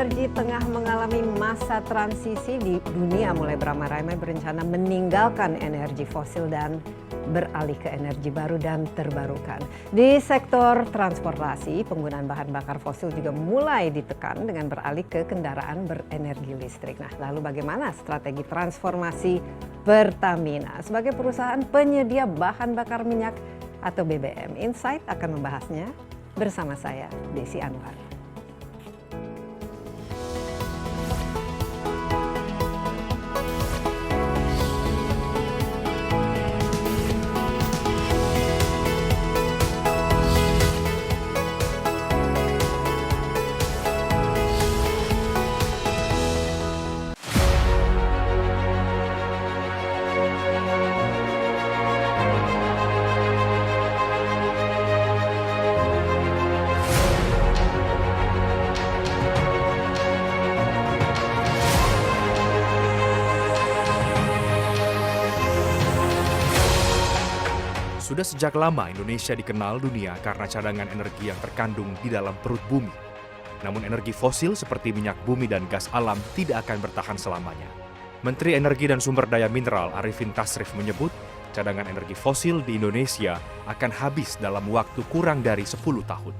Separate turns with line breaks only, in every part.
energi tengah mengalami masa transisi. Di dunia mulai beramai-ramai berencana meninggalkan energi fosil dan beralih ke energi baru dan terbarukan. Di sektor transportasi, penggunaan bahan bakar fosil juga mulai ditekan dengan beralih ke kendaraan berenergi listrik. Nah, lalu bagaimana strategi transformasi Pertamina sebagai perusahaan penyedia bahan bakar minyak atau BBM? Insight akan membahasnya bersama saya, Desi Anwar.
Sudah sejak lama Indonesia dikenal dunia karena cadangan energi yang terkandung di dalam perut bumi. Namun energi fosil seperti minyak bumi dan gas alam tidak akan bertahan selamanya. Menteri Energi dan Sumber Daya Mineral Arifin Tasrif menyebut cadangan energi fosil di Indonesia akan habis dalam waktu kurang dari 10 tahun.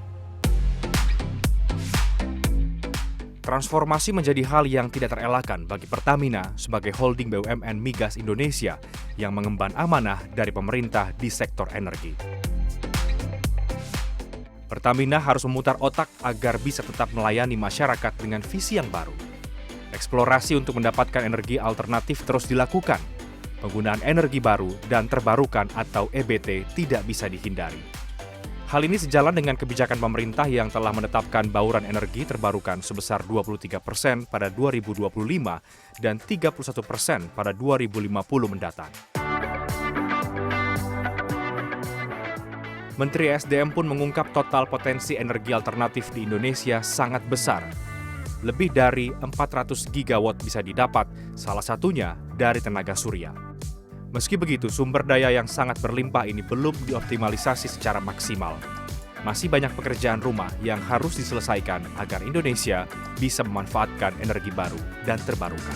Transformasi menjadi hal yang tidak terelakkan bagi Pertamina sebagai holding BUMN Migas Indonesia yang mengemban amanah dari pemerintah di sektor energi. Pertamina harus memutar otak agar bisa tetap melayani masyarakat dengan visi yang baru. Eksplorasi untuk mendapatkan energi alternatif terus dilakukan. Penggunaan energi baru dan terbarukan atau EBT tidak bisa dihindari. Hal ini sejalan dengan kebijakan pemerintah yang telah menetapkan bauran energi terbarukan sebesar 23% pada 2025 dan 31% pada 2050 mendatang. Menteri SDM pun mengungkap total potensi energi alternatif di Indonesia sangat besar. Lebih dari 400 gigawatt bisa didapat, salah satunya dari tenaga surya. Meski begitu, sumber daya yang sangat berlimpah ini belum dioptimalisasi secara maksimal. Masih banyak pekerjaan rumah yang harus diselesaikan agar Indonesia bisa memanfaatkan energi baru dan terbarukan.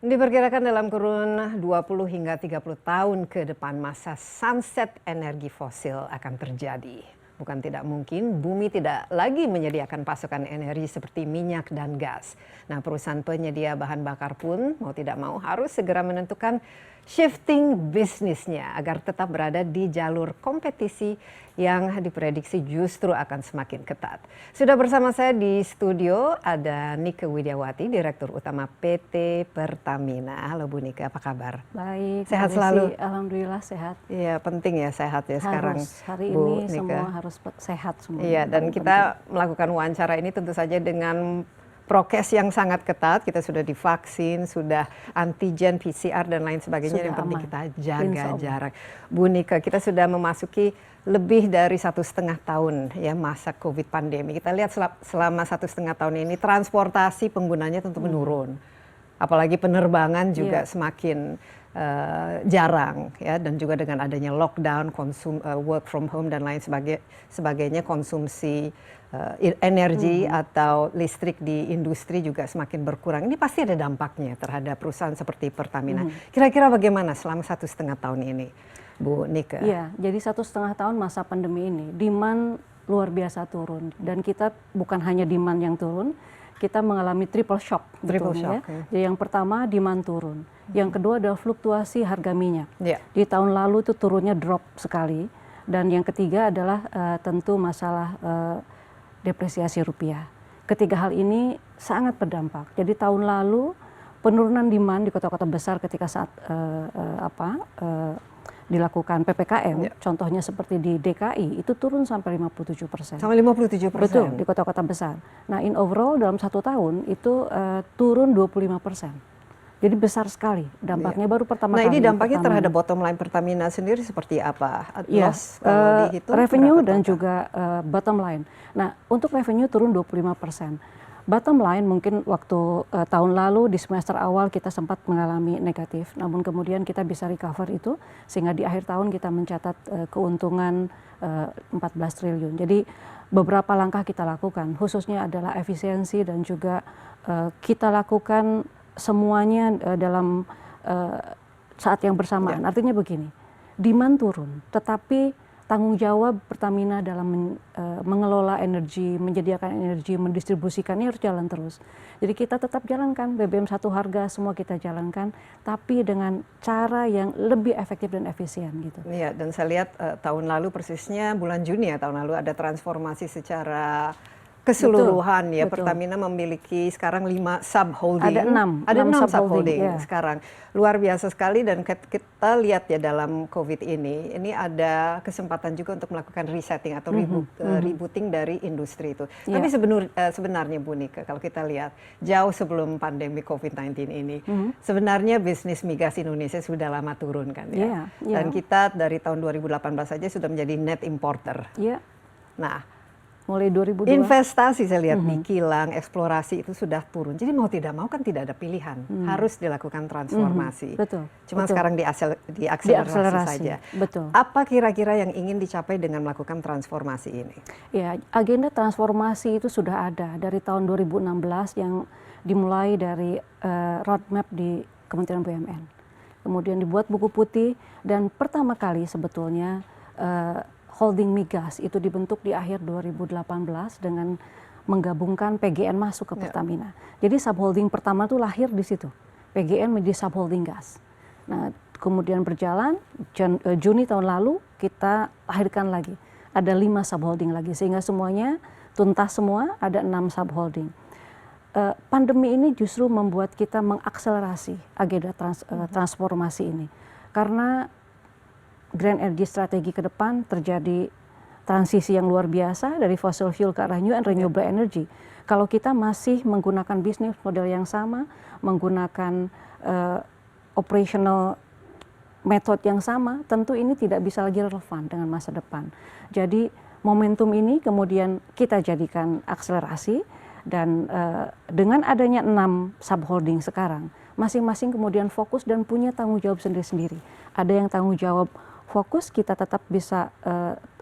Diperkirakan dalam kurun 20 hingga 30 tahun ke depan masa sunset energi fosil akan terjadi. Bukan tidak mungkin bumi tidak lagi menyediakan pasokan energi seperti minyak dan gas. Nah, perusahaan penyedia bahan bakar pun mau tidak mau harus segera menentukan shifting bisnisnya agar tetap berada di jalur kompetisi yang diprediksi justru akan semakin ketat. Sudah bersama saya di studio ada Nike Widiawati, Direktur Utama PT Pertamina. Halo Bu Nike, apa kabar?
Baik,
sehat selalu.
Alhamdulillah sehat.
Iya, penting ya sehat ya sekarang.
Hari
Bu
ini
Nike.
semua harus sehat semua.
Iya, dan kita melakukan wawancara ini tentu saja dengan prokes yang sangat ketat. Kita sudah divaksin, sudah antigen, PCR dan lain sebagainya.
Sudah
yang penting
aman.
kita jaga jarak. Bu Nike, kita sudah memasuki lebih dari 1,5 tahun ya masa COVID pandemi. Kita lihat selama 1,5 tahun ini transportasi penggunanya tentu menurun. Apalagi penerbangan juga semakin jarang ya, dan juga dengan adanya lockdown, work from home dan lain sebagainya, konsumsi energi atau listrik di industri juga semakin berkurang. Ini pasti ada dampaknya terhadap perusahaan seperti Pertamina. Kira-kira bagaimana selama 1,5 tahun ini, Bu Nike?
Iya, jadi 1,5 tahun masa pandemi ini, demand luar biasa turun. Dan kita bukan hanya demand yang turun, kita mengalami triple shock.
Triple shock,
ya. Jadi yang pertama demand turun. Yang kedua adalah fluktuasi harga minyak.
Yeah.
Di tahun lalu itu turunnya drop sekali. Dan yang ketiga adalah tentu masalah depresiasi rupiah. Ketiga hal ini sangat berdampak. Jadi tahun lalu penurunan demand di kota-kota besar ketika saat dilakukan PPKM, contohnya seperti di DKI, itu turun sampai 57%.
Sampai 57%?
Betul, di kota-kota besar. Nah, in overall dalam 1 tahun itu turun 25%. Jadi besar sekali dampaknya, baru pertama kali.
Nah, ini dampaknya terhadap bottom line Pertamina sendiri seperti apa?
Yes,
kalau dihitung
revenue dan juga bottom line. Nah, untuk revenue turun 25%. bottom line mungkin waktu tahun lalu di semester awal kita sempat mengalami negatif, namun kemudian kita bisa recover itu sehingga di akhir tahun kita mencatat keuntungan 14 triliun. Jadi beberapa langkah kita lakukan, khususnya adalah efisiensi dan juga kita lakukan semuanya dalam saat yang bersamaan. Artinya begini, demand turun, tetapi tanggung jawab Pertamina dalam mengelola energi, menyediakan energi, mendistribusikannya harus jalan terus. Jadi kita tetap jalankan BBM satu harga, semua kita jalankan, tapi dengan cara yang lebih efektif dan efisien gitu.
Iya, dan saya lihat tahun lalu persisnya bulan Juni ya, tahun lalu ada transformasi secara keseluruhan ya.
Betul.
Pertamina memiliki sekarang 5 subholding.
Ada 6
subholding
ya.
sekarang. Luar biasa sekali, dan kita lihat ya dalam COVID ini ada kesempatan juga untuk melakukan resetting atau rebooting dari industri itu.
Yeah.
Tapi sebenarnya Bu Nike, kalau kita lihat jauh sebelum pandemi COVID-19 ini, sebenarnya bisnis migas Indonesia sudah lama turun kan ya.
Yeah.
Dan kita dari tahun 2018 saja sudah menjadi net importer.
Iya.
Nah,
Mulai 2002.
investasi saya lihat di kilang, eksplorasi itu sudah turun. Jadi mau tidak mau kan tidak ada pilihan, harus dilakukan transformasi.
Betul.
Cuma
betul.
sekarang diakselerasi saja.
Betul.
Apa kira-kira yang ingin dicapai dengan melakukan transformasi ini?
Ya, agenda transformasi itu sudah ada dari tahun 2016 yang dimulai dari roadmap di Kementerian BUMN. Kemudian dibuat buku putih dan pertama kali sebetulnya holding migas itu dibentuk di akhir 2018 dengan menggabungkan PGN masuk ke Pertamina. Jadi subholding pertama itu lahir di situ. PGN menjadi subholding gas. Nah, kemudian berjalan Juni tahun lalu kita lahirkan lagi. Ada 5 subholding lagi sehingga semuanya tuntas semua, ada 6 subholding. Pandemi ini justru membuat kita mengakselerasi agenda transformasi ini. Karena Grand Energy Strategi ke depan terjadi transisi yang luar biasa dari fossil fuel ke arah new and renewable energy. Kalau kita masih menggunakan bisnis model yang sama, menggunakan operational method yang sama, tentu ini tidak bisa lagi relevan dengan masa depan. Jadi momentum ini kemudian kita jadikan akselerasi dan dengan adanya 6 subholding sekarang, masing-masing kemudian fokus dan punya tanggung jawab sendiri-sendiri. Ada yang tanggung jawab fokus, kita tetap bisa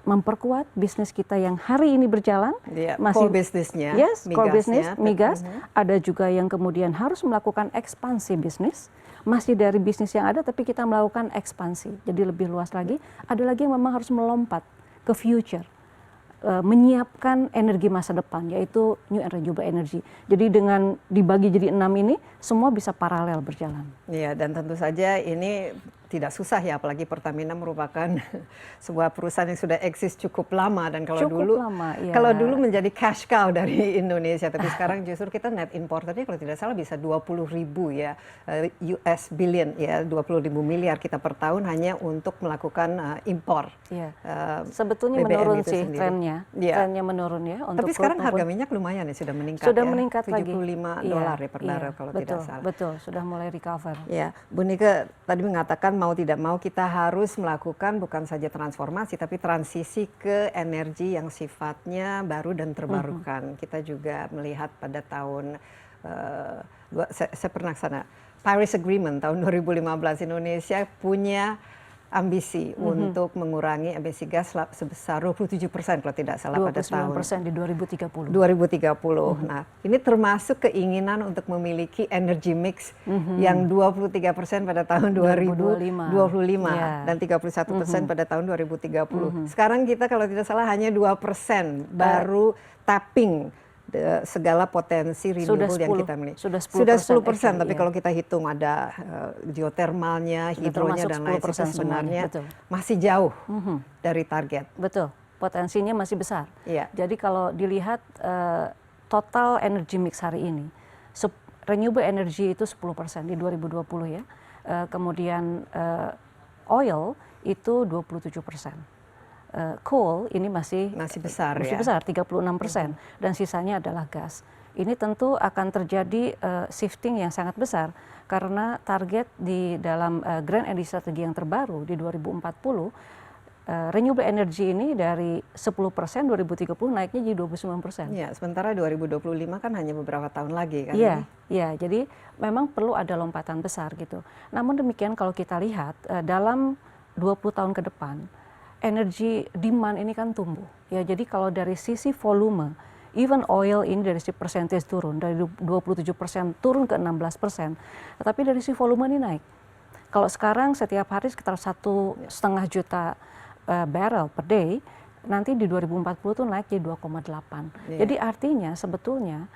memperkuat bisnis kita yang hari ini berjalan.
Masih core bisnisnya.
Yes, core business, migas. Ada juga yang kemudian harus melakukan ekspansi bisnis. Masih dari bisnis yang ada, tapi kita melakukan ekspansi. Jadi lebih luas lagi. Ada lagi yang memang harus melompat ke future. Menyiapkan energi masa depan, yaitu new and renewable energy. Jadi dengan dibagi jadi 6 ini, semua bisa paralel berjalan.
Iya, dan tentu saja ini tidak susah ya, apalagi Pertamina merupakan sebuah perusahaan yang sudah eksis cukup lama, dan kalau dulu menjadi cash cow dari Indonesia, tapi sekarang justru kita net importernya kalau tidak salah bisa 20.000 ya US billion ya, 20.000 miliar kita per tahun hanya untuk melakukan impor.
Iya. Sebetulnya
BBM
menurun sih
sendiri.
trennya menurun ya.
Tapi sekarang harga minyak lumayan ya, sudah meningkat.
Sudah
ya,
meningkat lagi.
$75 ya per barrel kalau tidak salah.
Betul, sudah mulai recover.
Ya, Bu Nike tadi mengatakan mau tidak mau kita harus melakukan bukan saja transformasi tapi transisi ke energi yang sifatnya baru dan terbarukan. Kita juga melihat pada tahun saya pernah sana Paris Agreement tahun 2015 Indonesia punya ambisi untuk mengurangi emisi gas sebesar 27% kalau tidak salah pada tahun
29% di 2030.
Nah, ini termasuk keinginan untuk memiliki energy mix yang 23% pada tahun 2025 dan 31% pada tahun 2030. Sekarang kita kalau tidak salah hanya 2% baru tapping segala potensi renewable yang kita miliki.
Sudah
10%, tapi kalau kita hitung ada geotermalnya, hidronya dan lain sebagainya sebenarnya masih jauh dari target.
Betul, potensinya masih besar.
Iya.
Jadi kalau dilihat total energy mix hari ini, renewable energy itu 10% di 2020 ya. Kemudian oil itu 27%. Coal ini masih
besar,
masih besar 36%, dan sisanya adalah gas. Ini tentu akan terjadi shifting yang sangat besar karena target di dalam Grand Energy Strategi yang terbaru di 2040 renewable energy ini dari 10% 2030 naiknya jadi 29%.
Ya, sementara 2025 kan hanya beberapa tahun lagi kan?
Iya, iya. Jadi memang perlu ada lompatan besar gitu. Namun demikian kalau kita lihat dalam 20 tahun ke depan, energi demand ini kan tumbuh. Ya, jadi kalau dari sisi volume, even oil ini dari sisi persentage turun, dari 27% turun ke 16%, tetapi dari sisi volume ini naik. Kalau sekarang setiap hari sekitar 1,5 juta barrel per day, nanti di 2040 tuh naik jadi 2,8. Jadi artinya sebetulnya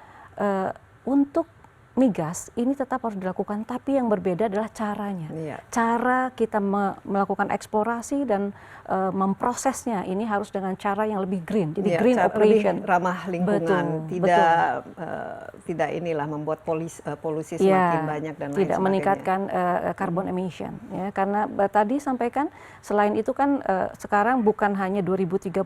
untuk migas ini tetap harus dilakukan, tapi yang berbeda adalah caranya. Cara kita melakukan eksplorasi dan memprosesnya ini harus dengan cara yang lebih green. Jadi green operation,
lebih ramah lingkungan, tidak inilah membuat polusi semakin banyak dan lain
tidak
sebagainya.
meningkatkan carbon emission. Ya, karena tadi sampaikan selain itu kan sekarang bukan hanya 2030,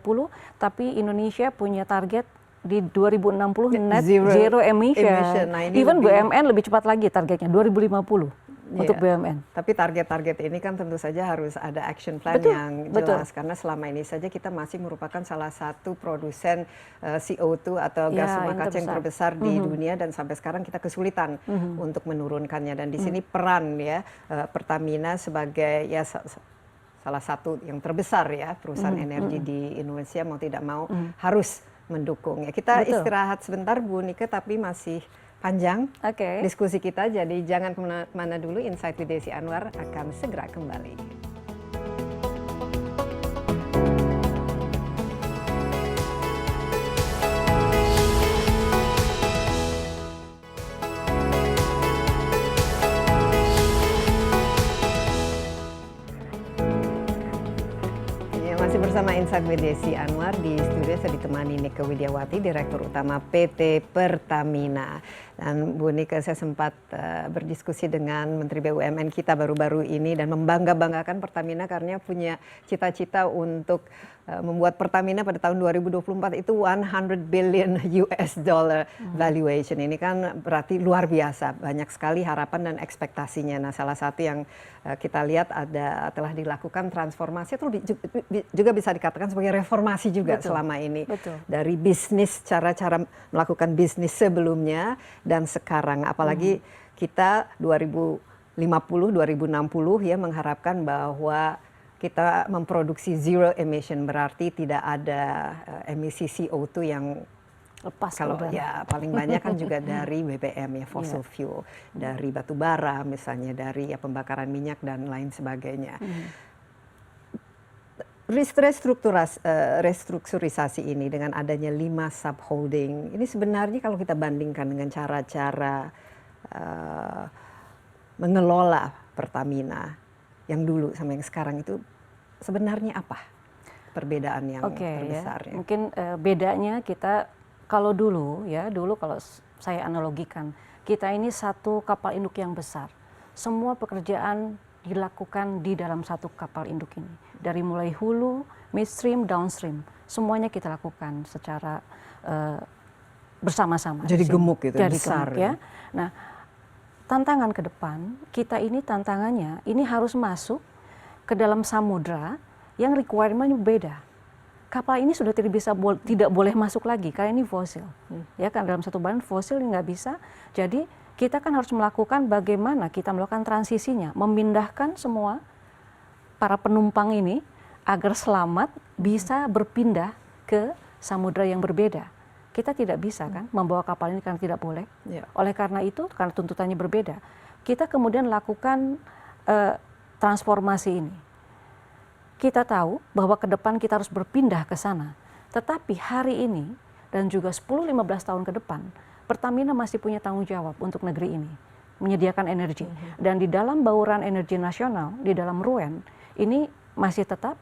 tapi Indonesia punya target di 2060 net zero emission.
Nah,
even BUMN lebih cepat lagi targetnya 2050 untuk BUMN.
Tapi target-target ini kan tentu saja harus ada action plan yang jelas, karena selama ini saja kita masih merupakan salah satu produsen CO2 atau gas rumah kaca yang terbesar di dunia, dan sampai sekarang kita kesulitan untuk menurunkannya. Dan di sini peran ya Pertamina sebagai ya salah satu yang terbesar ya perusahaan energi di Indonesia mau tidak mau harus mendukung. Ya, kita istirahat sebentar Bu Nike, tapi masih panjang diskusi kita, jadi jangan kemana-mana dulu. Insight with Desi Anwar akan segera kembali. Masih bersama Insight with Desi Anwar. Di studio saya ditemani Nike Widiawati, Direktur Utama PT Pertamina. Dan Bu Nike, saya sempat berdiskusi dengan Menteri BUMN kita baru-baru ini dan membangga-banggakan Pertamina karena punya cita-cita untuk membuat Pertamina pada tahun 2024 itu 100 billion US dollar valuation. Ini kan berarti luar biasa, banyak sekali harapan dan ekspektasinya. Nah, salah satu yang kita lihat telah dilakukan transformasi, atau juga bisa dikatakan sebagai reformasi juga selama ini. Dari bisnis, cara-cara melakukan bisnis sebelumnya dan sekarang, apalagi kita 2050, 2060 ya mengharapkan bahwa kita memproduksi zero emission, berarti tidak ada emisi CO2 yang
lepas.
Kalau ya paling banyak kan juga dari BBM ya, fossil fuel, dari batu bara misalnya, dari ya pembakaran minyak dan lain sebagainya. Restrukturisasi ini dengan adanya 5 subholding, ini sebenarnya kalau kita bandingkan dengan cara-cara mengelola Pertamina yang dulu sama yang sekarang, itu sebenarnya apa perbedaan yang terbesarnya?
Mungkin bedanya kita kalau dulu kalau saya analogikan, kita ini satu kapal induk yang besar. Semua pekerjaan dilakukan di dalam satu kapal induk ini. Dari mulai hulu, midstream, downstream, semuanya kita lakukan secara bersama-sama.
Jadi gemuk gitu, besar.
Ya. Nah, tantangan ke depan, kita ini tantangannya ini harus masuk ke dalam samudra yang requirement-nya beda. Kapal ini sudah tidak boleh masuk lagi karena ini fosil. Ya kan, dalam satu badan fosil ini nggak bisa. Jadi kita kan harus melakukan bagaimana kita melakukan transisinya, memindahkan semua para penumpang ini agar selamat bisa berpindah ke samudra yang berbeda. Kita tidak bisa kan membawa kapal ini karena tidak boleh. Oleh karena itu, karena tuntutannya berbeda, kita kemudian lakukan transformasi ini. Kita tahu bahwa ke depan kita harus berpindah ke sana. Tetapi hari ini dan juga 10-15 tahun ke depan, Pertamina masih punya tanggung jawab untuk negeri ini, menyediakan energi. Dan di dalam bauran energi nasional, di dalam RUEN, ini masih tetap,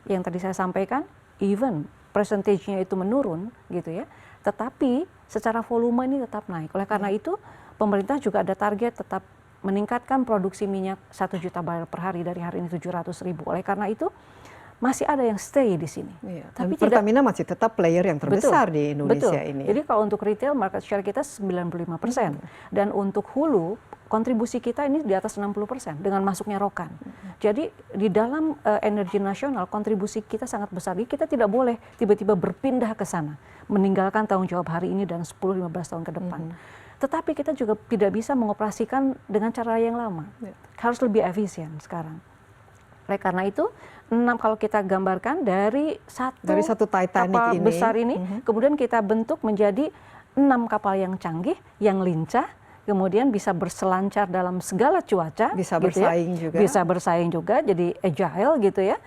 yang tadi saya sampaikan, even persentage-nya itu menurun gitu ya, tetapi secara volume ini tetap naik. Oleh karena itu, pemerintah juga ada target tetap meningkatkan produksi minyak 1 juta barel per hari dari hari ini 700.000. Oleh karena itu, masih ada yang stay di sini.
Tapi Pertamina masih tetap player yang terbesar di Indonesia ini.
Jadi kalau untuk retail market share kita 95%. Dan untuk hulu kontribusi kita ini di atas 60% dengan masuknya Rokan. Jadi di dalam energi nasional kontribusi kita sangat besar. Jadi kita tidak boleh tiba-tiba berpindah ke sana, meninggalkan tanggung jawab hari ini dan 10-15 tahun ke depan. Tetapi kita juga tidak bisa mengoperasikan dengan cara yang lama. Harus lebih efisien sekarang. Oleh karena itu, kalau kita gambarkan dari satu
Titanic
kapal
ini,
besar ini, kemudian kita bentuk menjadi 6 kapal yang canggih, yang lincah, kemudian bisa berselancar dalam segala cuaca,
bisa
gitu
bersaing
ya.
juga,
bisa bersaing juga, jadi agile gitu ya.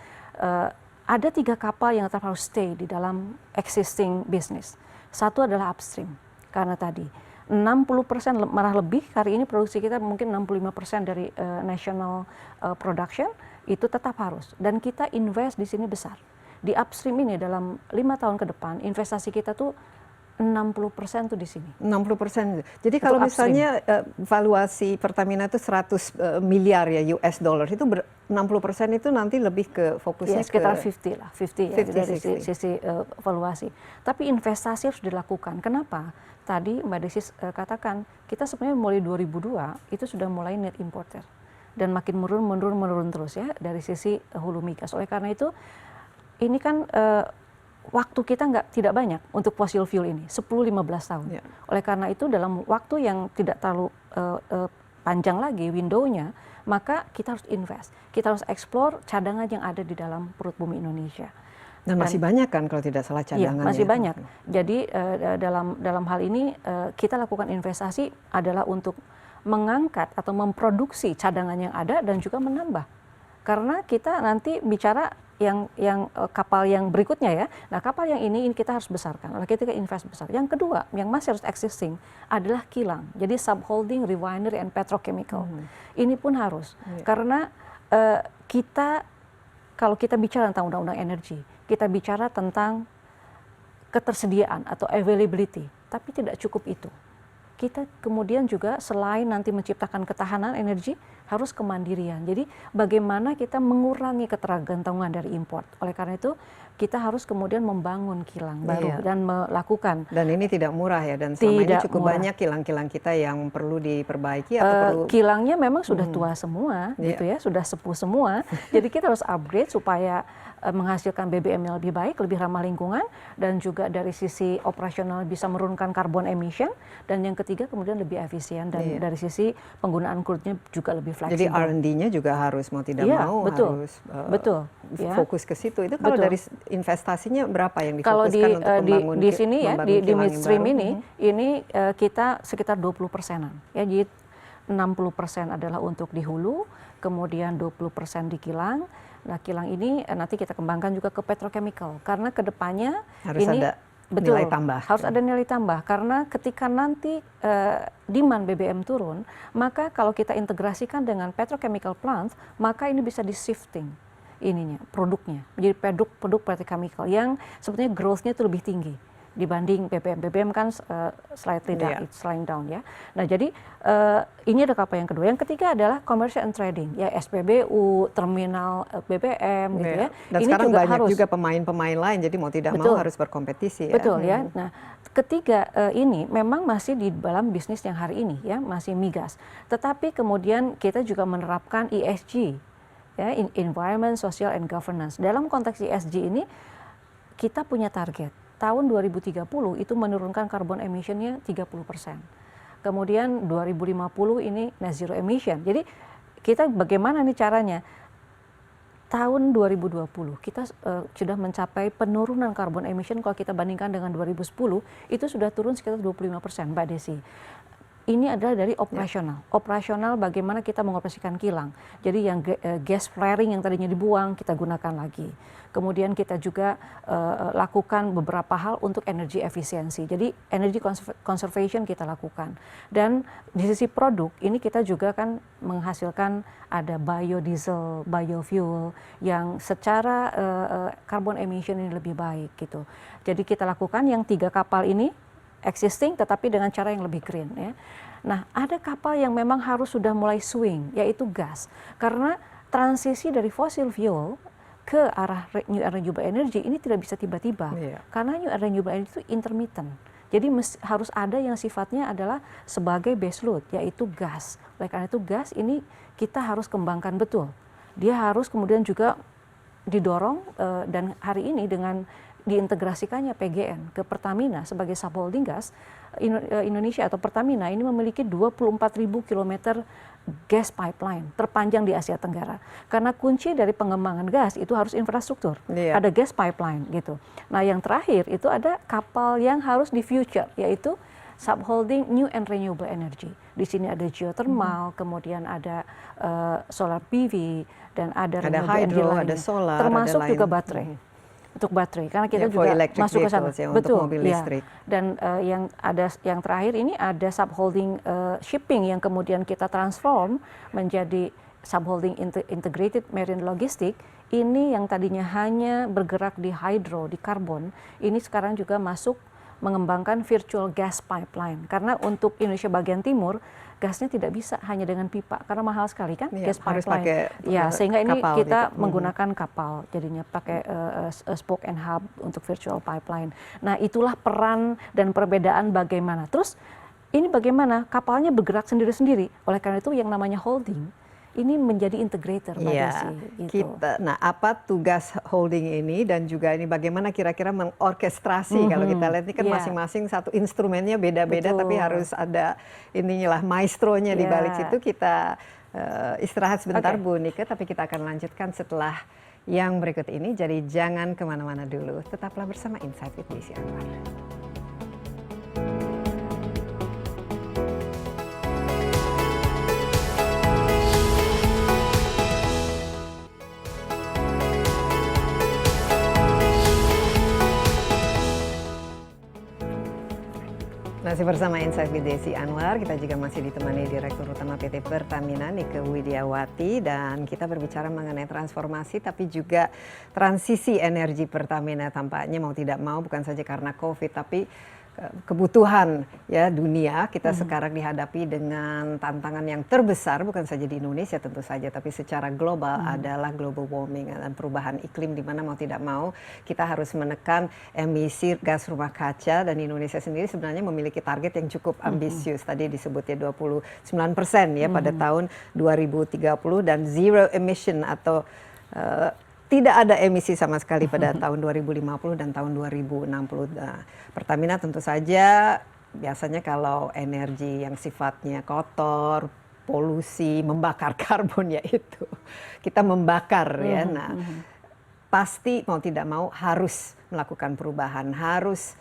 Ada 3 kapal yang tetap harus stay di dalam existing business. Satu adalah upstream, karena tadi 60% malah lebih, hari ini produksi kita mungkin 65% dari national production, itu tetap harus. Dan kita invest di sini besar. Di upstream ini dalam 5 tahun ke depan, investasi kita tuh 60% tuh di sini.
60%. Jadi kalau misalnya valuasi Pertamina itu 100 miliar ya US dollar, itu 60% itu nanti lebih ke fokusnya
ya, sekitar
ke
50 lah, 50 ya, dari sisi valuasi. Tapi investasi harus dilakukan. Kenapa? Tadi Mbak Desi katakan, kita sebenarnya mulai 2002 itu sudah mulai net importer. Dan makin menurun terus ya dari sisi hulu migas. Oleh karena itu, ini kan waktu kita tidak banyak untuk fossil fuel ini, 10-15 tahun. Yeah. Oleh karena itu dalam waktu yang tidak terlalu panjang lagi window-nya, maka kita harus invest. Kita harus explore cadangan yang ada di dalam perut bumi Indonesia.
Dan masih banyak kan kalau tidak salah cadangannya.
Iya, masih banyak. Jadi dalam hal ini kita lakukan investasi adalah untuk mengangkat atau memproduksi cadangan yang ada dan juga menambah. Karena kita nanti bicara yang kapal yang berikutnya ya. Nah, kapal yang ini kita harus besarkan. Oleh kita invest besar. Yang kedua, yang masih harus existing adalah kilang. Jadi subholding, refinery and petrochemical. Ini pun harus. Karena kita kalau kita bicara tentang undang-undang energi, kita bicara tentang ketersediaan atau availability, tapi tidak cukup itu. Kita kemudian juga selain nanti menciptakan ketahanan energi, harus kemandirian. Jadi bagaimana kita mengurangi ketergantungan dari import. Oleh karena itu kita harus kemudian membangun kilang baru dan melakukan.
Dan ini tidak murah ya, dan selama ini cukup banyak kilang-kilang kita yang perlu diperbaiki atau perlu.
Kilangnya memang sudah tua semua, gitu ya, sudah sepuh semua. Jadi kita harus upgrade supaya menghasilkan BBM yang lebih baik, lebih ramah lingkungan, dan juga dari sisi operasional bisa menurunkan carbon emission, dan yang ketiga kemudian lebih efisien, dan dari sisi penggunaan crude-nya juga lebih fleksibel.
Jadi R&D-nya juga harus mau tidak mau harus fokus ke situ. Itu kalau dari investasinya berapa yang difokuskan untuk membangun
di sini ya, di midstream ini kita sekitar 20%-an. Ya, jadi 60% adalah untuk di hulu, kemudian 20% di kilang. Nah, kilang ini nanti kita kembangkan juga ke petrochemical, karena kedepannya
harus
ini
ada nilai tambah.
Harus ada nilai tambah, karena ketika nanti demand BBM turun, maka kalau kita integrasikan dengan petrochemical plant, maka ini bisa di shifting ininya, produknya menjadi produk petrochemical yang sebetulnya growth-nya itu lebih tinggi dibanding BBM. BBM kan slightly down, it's slowing down ya. Nah, jadi ini ada kapal yang kedua. Yang ketiga adalah commercial and trading, ya SPBU, terminal BBM gitu ya.
Dan ini sekarang juga banyak juga pemain-pemain lain, jadi mau tidak mau harus berkompetisi ya.
Betul ya. Nah, ketiga ini memang masih di dalam bisnis yang hari ini ya, masih migas. Tetapi kemudian kita juga menerapkan ESG, ya, environment, social and governance. Dalam konteks ESG ini kita punya target. Tahun 2030 itu menurunkan carbon emission-nya 30%. Kemudian 2050 ini net zero emission. Jadi kita bagaimana nih caranya? Tahun 2020 kita sudah mencapai penurunan carbon emission kalau kita bandingkan dengan 2010 itu sudah turun sekitar 25%, Mbak Desi. Ini adalah dari operasional. Operasional bagaimana kita mengoperasikan kilang. Jadi yang gas flaring yang tadinya dibuang kita gunakan lagi. Kemudian kita juga lakukan beberapa hal untuk energi efisiensi. Jadi energy conservation kita lakukan. Dan di sisi produk ini kita juga kan menghasilkan ada biodiesel, biofuel yang secara carbon emission ini lebih baik gitu. Jadi kita lakukan yang 3 kapal ini existing tetapi dengan cara yang lebih green ya. Nah, ada kapal yang memang harus sudah mulai swing, yaitu gas. Karena transisi dari fossil fuel ke arah new renewable energy ini tidak bisa tiba-tiba. Karena new renewable energy itu intermittent. Jadi harus ada yang sifatnya adalah sebagai base load, yaitu gas. Oleh karena itu gas ini kita harus kembangkan betul. Dia harus kemudian juga didorong dan hari ini dengan diintegrasikannya PGN ke Pertamina sebagai subholding gas, Indonesia atau Pertamina ini memiliki 24.000 kilometer gas pipeline terpanjang di Asia Tenggara. Karena kunci dari pengembangan gas itu harus infrastruktur, ada gas pipeline gitu. Nah yang terakhir itu ada kapal yang harus di future, yaitu subholding new and renewable energy. Di sini ada geothermal, kemudian ada solar PV, dan ada renewable energy
hydro,
lainnya,
ada solar,
termasuk
ada
juga
lain.
baterai. Untuk baterai, karena kita
for
juga
electric
masuk ke sana.
vehicles ya,
Betul,
untuk mobil listrik.
Dan yang terakhir ini ada subholding shipping yang kemudian kita transform menjadi subholding integrated marine logistic. Ini yang tadinya hanya bergerak di hydro, di karbon, ini sekarang juga masuk mengembangkan virtual gas pipeline. Karena untuk Indonesia bagian timur, gasnya tidak bisa hanya dengan pipa karena mahal sekali kan gas
harus
pipeline.
pakai
Sehingga ini
kapal
kita
gitu.
menggunakan kapal, jadinya pakai spoke and hub untuk virtual pipeline. Nah, itulah peran dan perbedaan bagaimana. Terus ini bagaimana kapalnya bergerak sendiri-sendiri. Oleh karena itu yang namanya holding ini menjadi integrator, Mbak Desi. Gitu.
Nah, apa tugas holding ini dan juga ini bagaimana kira-kira mengorkestrasi kalau kita lihat ini kan masing-masing satu instrumennya beda-beda, tapi harus ada ininya lah maestronya di balik situ. Kita istirahat sebentar Bu Nike, tapi kita akan lanjutkan setelah yang berikut ini. Jadi jangan kemana-mana dulu, tetaplah bersama Insight with Desi Anwar. Masih bersama Insight with Desi Anwar, kita juga masih ditemani Direktur Utama PT Pertamina Nike Widiawati, dan kita berbicara mengenai transformasi tapi juga transisi energi Pertamina. Tampaknya mau tidak mau bukan saja karena COVID tapi kebutuhan ya dunia kita sekarang dihadapi dengan tantangan yang terbesar bukan saja di Indonesia tentu saja, tapi secara global adalah global warming dan perubahan iklim, di mana mau tidak mau kita harus menekan emisi gas rumah kaca, dan Indonesia sendiri sebenarnya memiliki target yang cukup ambisius, tadi disebutnya 29% ya pada tahun 2030 dan zero emission atau tidak ada emisi sama sekali pada tahun 2050 dan tahun 2060. Nah, Pertamina tentu saja biasanya kalau energi yang sifatnya kotor, polusi, membakar karbon, yaitu kita membakar ya. Nah, pasti mau tidak mau harus melakukan perubahan, harus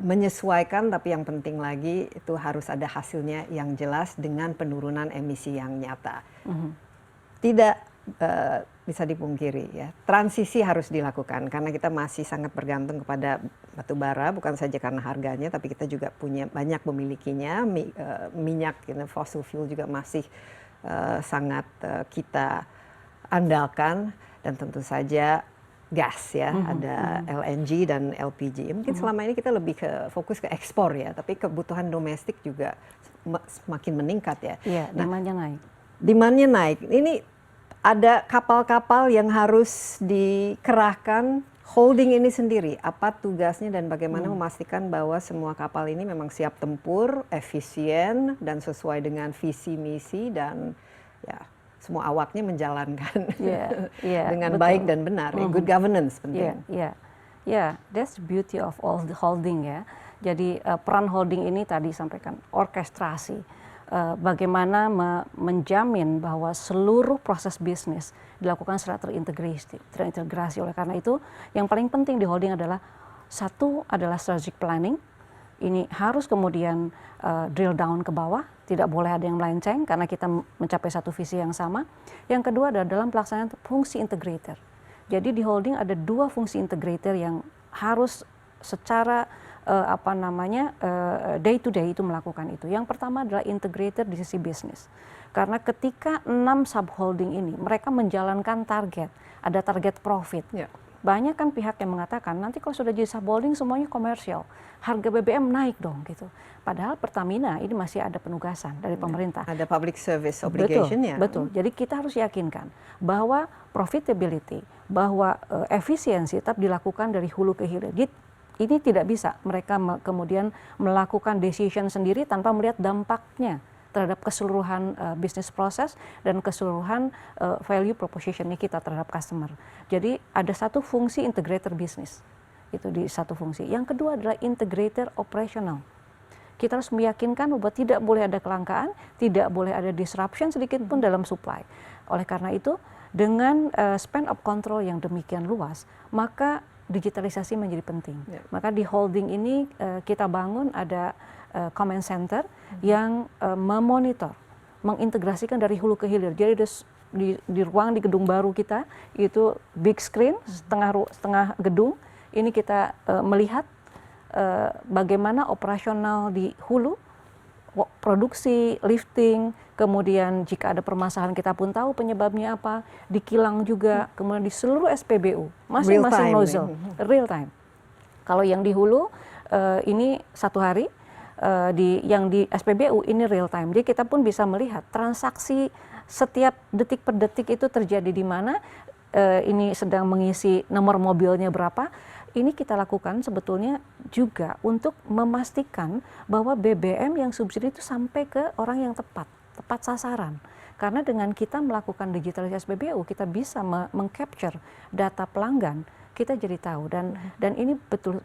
menyesuaikan, tapi yang penting lagi itu harus ada hasilnya yang jelas dengan penurunan emisi yang nyata. Tidak bisa dipungkiri ya, transisi harus dilakukan karena kita masih sangat bergantung kepada batu bara, bukan saja karena harganya tapi kita juga punya banyak memilikinya. Minyak fossil fuel juga masih sangat kita andalkan, dan tentu saja gas ya, ada LNG dan LPG. Mungkin selama ini kita lebih fokus ke ekspor ya, tapi kebutuhan domestik juga semakin meningkat ya.
Iya, demandnya naik.
Demandnya naik. Ini ada kapal-kapal yang harus dikerahkan. Holding ini sendiri, apa tugasnya dan bagaimana memastikan bahwa semua kapal ini memang siap tempur, efisien, dan sesuai dengan visi misi, dan ya semua awaknya menjalankan dengan baik dan benar. Good governance penting.
That's the beauty of all the holding ya. Jadi peran holding ini tadi sampaikan orkestrasi. Bagaimana menjamin bahwa seluruh proses bisnis dilakukan secara terintegrasi. Oleh karena itu, yang paling penting di holding adalah satu adalah strategic planning. Ini harus kemudian drill down ke bawah, tidak boleh ada yang melenceng karena kita mencapai satu visi yang sama. Yang kedua adalah dalam pelaksanaan fungsi integrator. Jadi di holding ada dua fungsi integrator yang harus secara day to day itu melakukan itu. Yang pertama adalah integrator di sisi bisnis. Karena ketika 6 subholding ini mereka menjalankan target, ada target profit. Banyak kan pihak yang mengatakan nanti kalau sudah jadi subholding semuanya komersial, harga BBM naik dong gitu. Padahal Pertamina ini masih ada penugasan dari pemerintah.
Ada public service obligation ya.
Betul. Jadi kita harus yakinkan bahwa profitability, bahwa efisiensi tetap dilakukan dari hulu ke hilir. ini tidak bisa mereka kemudian melakukan decision sendiri tanpa melihat dampaknya terhadap keseluruhan bisnis proses dan keseluruhan value propositionnya kita terhadap customer. Jadi ada satu fungsi integrator bisnis, itu di satu fungsi. Yang kedua adalah integrator operational. Kita harus meyakinkan bahwa tidak boleh ada kelangkaan, tidak boleh ada disruption sedikit pun dalam supply. Oleh karena itu, dengan span of control yang demikian luas, maka digitalisasi menjadi penting. Maka di holding ini kita bangun ada command center yang memonitor, mengintegrasikan dari hulu ke hilir. Jadi di ruang di gedung baru kita itu big screen setengah gedung. Ini kita melihat bagaimana operasional di hulu, produksi, lifting, kemudian jika ada permasalahan kita pun tahu penyebabnya apa, di kilang juga, kemudian di seluruh SPBU, masing-masing nozzle, real time. Kalau yang di hulu ini 1 hari, yang di SPBU ini real time. Jadi kita pun bisa melihat transaksi setiap detik per detik itu terjadi di mana, ini sedang mengisi nomor mobilnya berapa. Ini kita lakukan sebetulnya juga untuk memastikan bahwa BBM yang subsidi itu sampai ke orang yang tepat sasaran. Karena dengan kita melakukan digitalisasi SPBU, kita bisa mengcapture data pelanggan, kita jadi tahu dan ini betul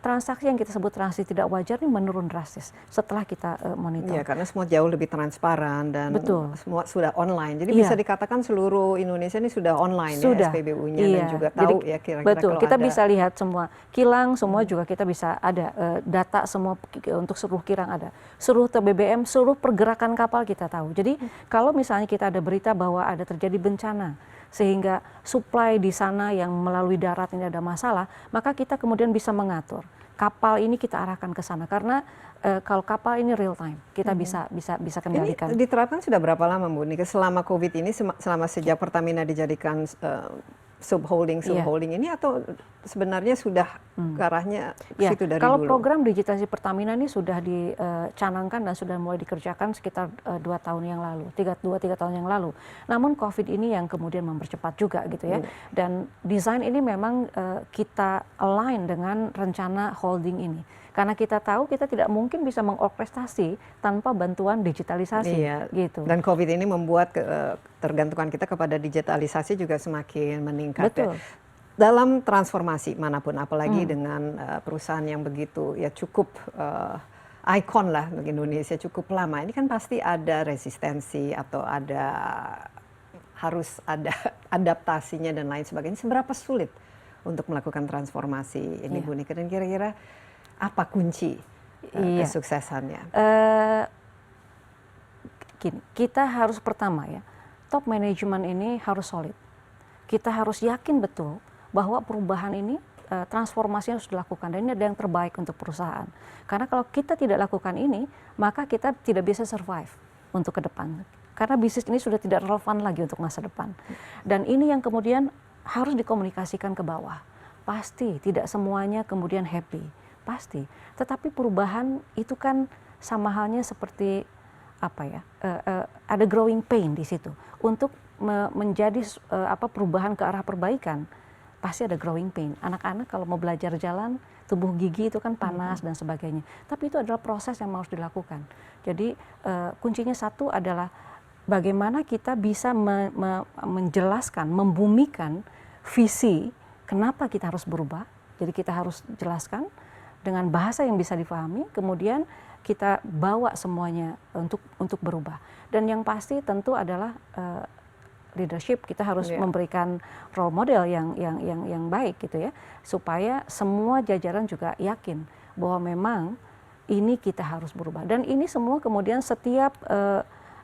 transaksi yang kita sebut transaksi tidak wajar ini menurun drastis setelah kita monitor.
Iya, karena semua jauh lebih transparan dan semua sudah online. Jadi bisa dikatakan seluruh Indonesia ini sudah online ya SPBU-nya dan juga tahu ya kira-kira kalau
kita
ada.
bisa lihat semua kilang, semua juga kita bisa ada data semua untuk seluruh kilang ada. Seluruh BBM, seluruh pergerakan kapal kita tahu. Jadi kalau misalnya kita ada berita bahwa ada terjadi bencana sehingga supply di sana yang melalui darat ini ada masalah, maka kita kemudian bisa mengatur kapal ini kita arahkan ke sana karena kalau kapal ini real time kita bisa kendalikan.
Ini diterapkan sudah berapa lama Bu Nika selama COVID ini, selama sejak Pertamina dijadikan subholding ini, atau sebenarnya sudah ke arahnya situ dari
kalau
dulu?
Kalau program digitalisasi Pertamina ini sudah dicanangkan dan sudah mulai dikerjakan sekitar 2 tahun yang lalu, 3 tahun yang lalu. Namun COVID ini yang kemudian mempercepat juga gitu ya. Dan desain ini memang kita align dengan rencana holding ini. Karena kita tahu kita tidak mungkin bisa mengorkestrasi tanpa bantuan digitalisasi. Gitu.
Dan COVID ini membuat ketergantungan kita kepada digitalisasi juga semakin meningkat.
Betul.
Dalam transformasi manapun, apalagi dengan perusahaan yang begitu ya cukup ikon lah bagi Indonesia, cukup lama, ini kan pasti ada resistensi atau harus ada adaptasinya dan lain sebagainya. Seberapa sulit untuk melakukan transformasi ini Bu Nika, dan kira-kira apa kunci kesuksesannya?
Gini, kita harus pertama ya, top management ini harus solid. Kita harus yakin betul bahwa perubahan ini, transformasi harus dilakukan dan ini ada yang terbaik untuk perusahaan. Karena kalau kita tidak lakukan ini, maka kita tidak bisa survive untuk ke depan. Karena bisnis ini sudah tidak relevan lagi untuk masa depan. Dan ini yang kemudian harus dikomunikasikan ke bawah. Pasti tidak semuanya kemudian happy. Pasti, tetapi perubahan itu kan sama halnya seperti ada growing pain di situ. Untuk menjadi perubahan ke arah perbaikan, pasti ada growing pain. Anak-anak kalau mau belajar jalan, tubuh gigi itu kan panas dan sebagainya. Tapi itu adalah proses yang harus dilakukan. Jadi kuncinya satu adalah bagaimana kita bisa menjelaskan, membumikan visi kenapa kita harus berubah. Jadi kita harus jelaskan dengan bahasa yang bisa difahami, kemudian kita bawa semuanya untuk berubah. Dan yang pasti tentu adalah leadership, kita harus memberikan role model yang baik gitu ya, supaya semua jajaran juga yakin bahwa memang ini kita harus berubah. Dan ini semua kemudian setiap